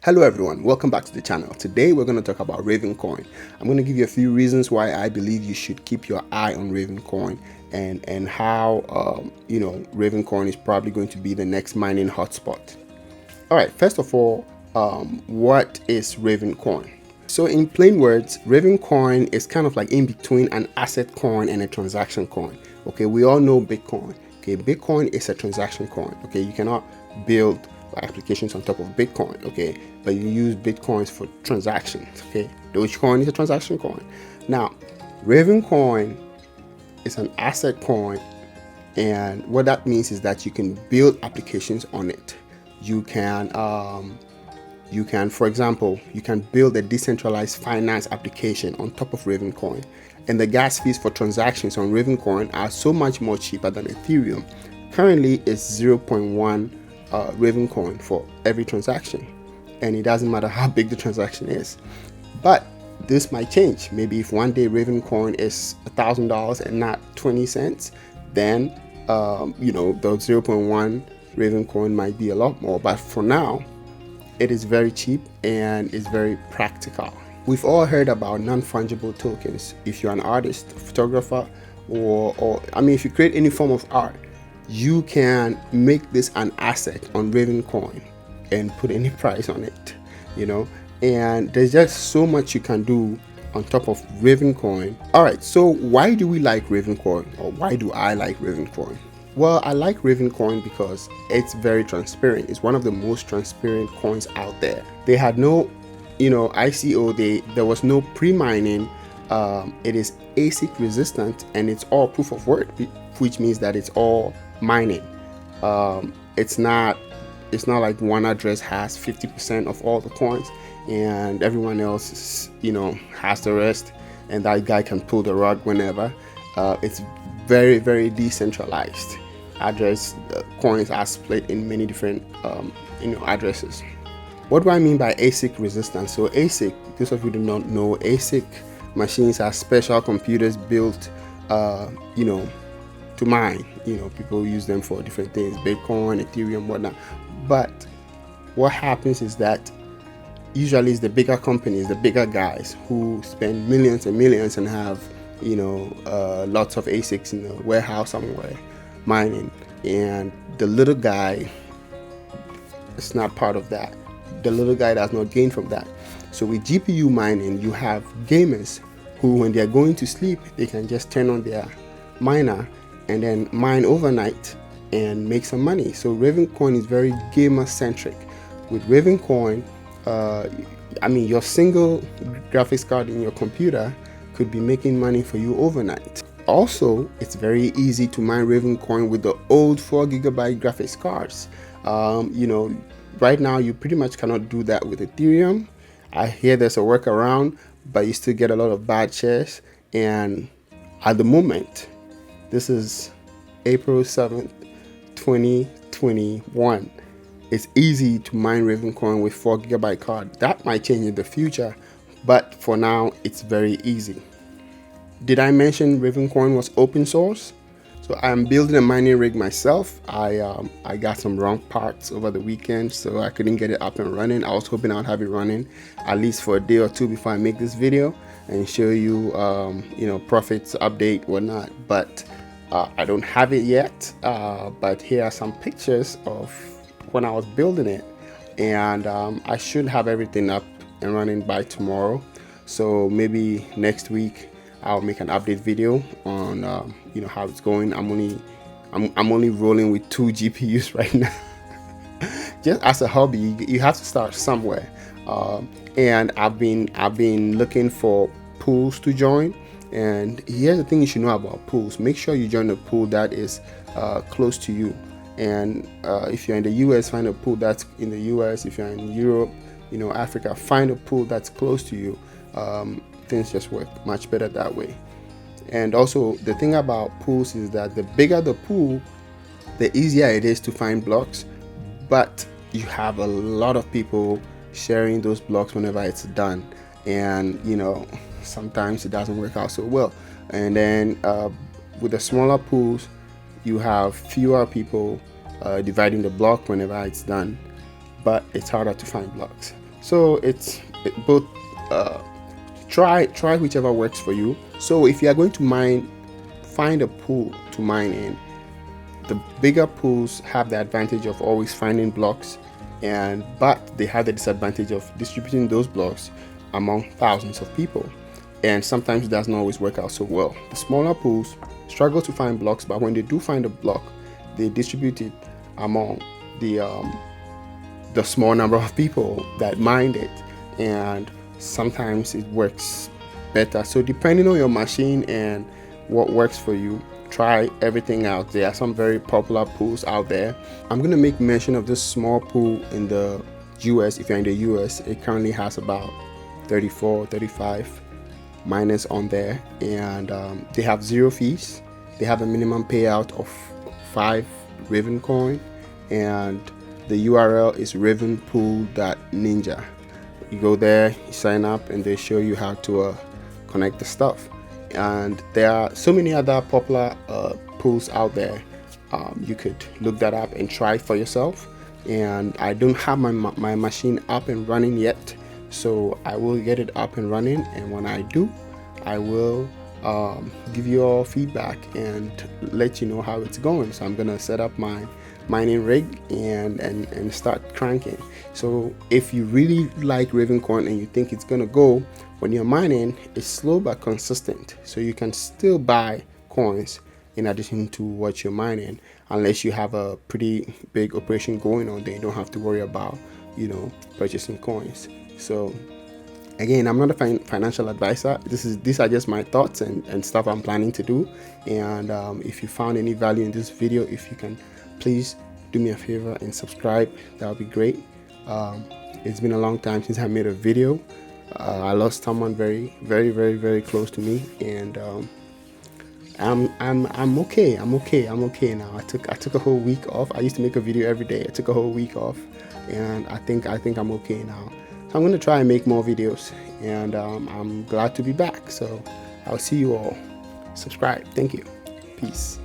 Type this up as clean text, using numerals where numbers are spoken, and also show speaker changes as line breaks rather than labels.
Hello everyone, welcome back to the channel. Today we're going to talk about Ravencoin. I'm going to give you a few reasons why I believe you should keep your eye on Ravencoin and how Ravencoin is probably going to be the next mining hotspot. All right, first of all, what is Ravencoin? So in plain words, Ravencoin is kind of like in between an asset coin and a transaction coin. Okay, we all know Bitcoin. Okay, Bitcoin is a transaction coin. Okay, you cannot build applications on top of Bitcoin. Okay, but you use Bitcoins for transactions. Okay, Dogecoin is a transaction coin. Now, Ravencoin is an asset coin, and what that means is that you can build applications on it. You can, for example, you can build a decentralized finance application on top of Ravencoin, and the gas fees for transactions on Ravencoin are so much more cheaper than Ethereum. Currently, it's 0.1 Ravencoin for every transaction, and it doesn't matter how big the transaction is. But this might change. Maybe if one day Ravencoin is $1,000 and not 20 cents, then the 0.1 Ravencoin might be a lot more. But for now, it is very cheap and it's very practical. We've all heard about non-fungible tokens. If you're an artist, photographer, or if you create any form of art, you can make this an asset on Ravencoin and put any price on it, and there's just so much you can do on top of Ravencoin. All right, so why do we like Ravencoin, or why do I like Ravencoin? Well, I like Ravencoin because it's very transparent. It's one of the most transparent coins out there. They had no, ICO. There was no pre-mining. It is Asic Resistant, and it's all proof of work, which means that it's all mining. It's not like one address has 50% of all the coins and everyone else has the rest, and that guy can pull the rug whenever. It's very, very decentralized. Coins are split in many different addresses. What do I mean by Asic Resistance? So Asic, those of you who do not know, Asic machines are special computers built to mine. People use them for different things, Bitcoin, Ethereum, whatnot. But what happens is that usually it's the bigger companies, the bigger guys who spend millions and millions and have lots of ASICs in the warehouse somewhere mining, and the little guy is not part of that. The little guy does not gain from that. So with GPU mining, you have gamers who, when they are going to sleep, they can just turn on their miner and then mine overnight and make some money. So Ravencoin is very gamer centric. With Ravencoin, your single graphics card in your computer could be making money for you overnight. Also, it's very easy to mine Ravencoin with the old 4GB graphics cards. Right now you pretty much cannot do that with Ethereum. I hear there's a workaround, but you still get a lot of bad shares. And at the moment, this is April 7th, 2021. It's easy to mine Ravencoin with 4GB card. That might change in the future, but for now, it's very easy. Did I mention Ravencoin was open source? So I'm building a mining rig myself. I got some wrong parts over the weekend, so I couldn't get it up and running. I was hoping I'd have it running at least for a day or two before I make this video and show you, profits update, whatnot. But I don't have it yet. But here are some pictures of when I was building it, and I should have everything up and running by tomorrow. So maybe next week I'll make an update video on how it's going. I'm only rolling with 2 GPUs right now. Just as a hobby, you have to start somewhere. And I've been looking for pools to join. And here's the thing you should know about pools. Make sure you join a pool that is close to you. And if you're in the US, find a pool that's in the US. If you're in Europe, Africa, find a pool that's close to you. Things just work much better that way. And also, the thing about pools is that the bigger the pool, the easier it is to find blocks, but you have a lot of people sharing those blocks whenever it's done, and sometimes it doesn't work out so well. And then with the smaller pools, you have fewer people dividing the block whenever it's done, but it's harder to find blocks. So both. Try whichever works for you. So if you are going to mine, find a pool to mine in. The bigger pools have the advantage of always finding blocks, but they have the disadvantage of distributing those blocks among thousands of people, and sometimes it doesn't always work out so well. The smaller pools struggle to find blocks, but when they do find a block, they distribute it among the small number of people that mined it, and sometimes it works better. So depending on your machine and what works for you, try everything out. There are some very popular pools out there. I'm going to make mention of this small pool in the US. If you're in the US, it currently has about 35 miners on there, and they have 0 fees. They have a minimum payout of 5 Ravencoin, and the URL is ravenpool.ninja. You go there, you sign up, and they show you how to connect the stuff. And there are so many other popular pools out there. You could look that up and try for yourself. And I don't have my machine up and running yet, so I will get it up and running. And when I do, I will give you all feedback and let you know how it's going. So I'm gonna set up my mining rig and start cranking. So if you really like Ravencoin and you think it's gonna go, when you're mining, it's slow but consistent, so you can still buy coins in addition to what you're mining, unless you have a pretty big operation going on. Then you don't have to worry about purchasing coins. So again, I'm not a financial advisor. These are just my thoughts and stuff I'm planning to do. And if you found any value in this video, if you can please do me a favor and subscribe, that would be great. It's been a long time since I made a video. I lost someone very, very, very, very close to me, and I'm okay. I'm okay now. I took a whole week off. I used to make a video every day. I took a whole week off, and I think I'm okay now. So I'm gonna try and make more videos, and I'm glad to be back. So I'll see you all. Subscribe. Thank you. Peace.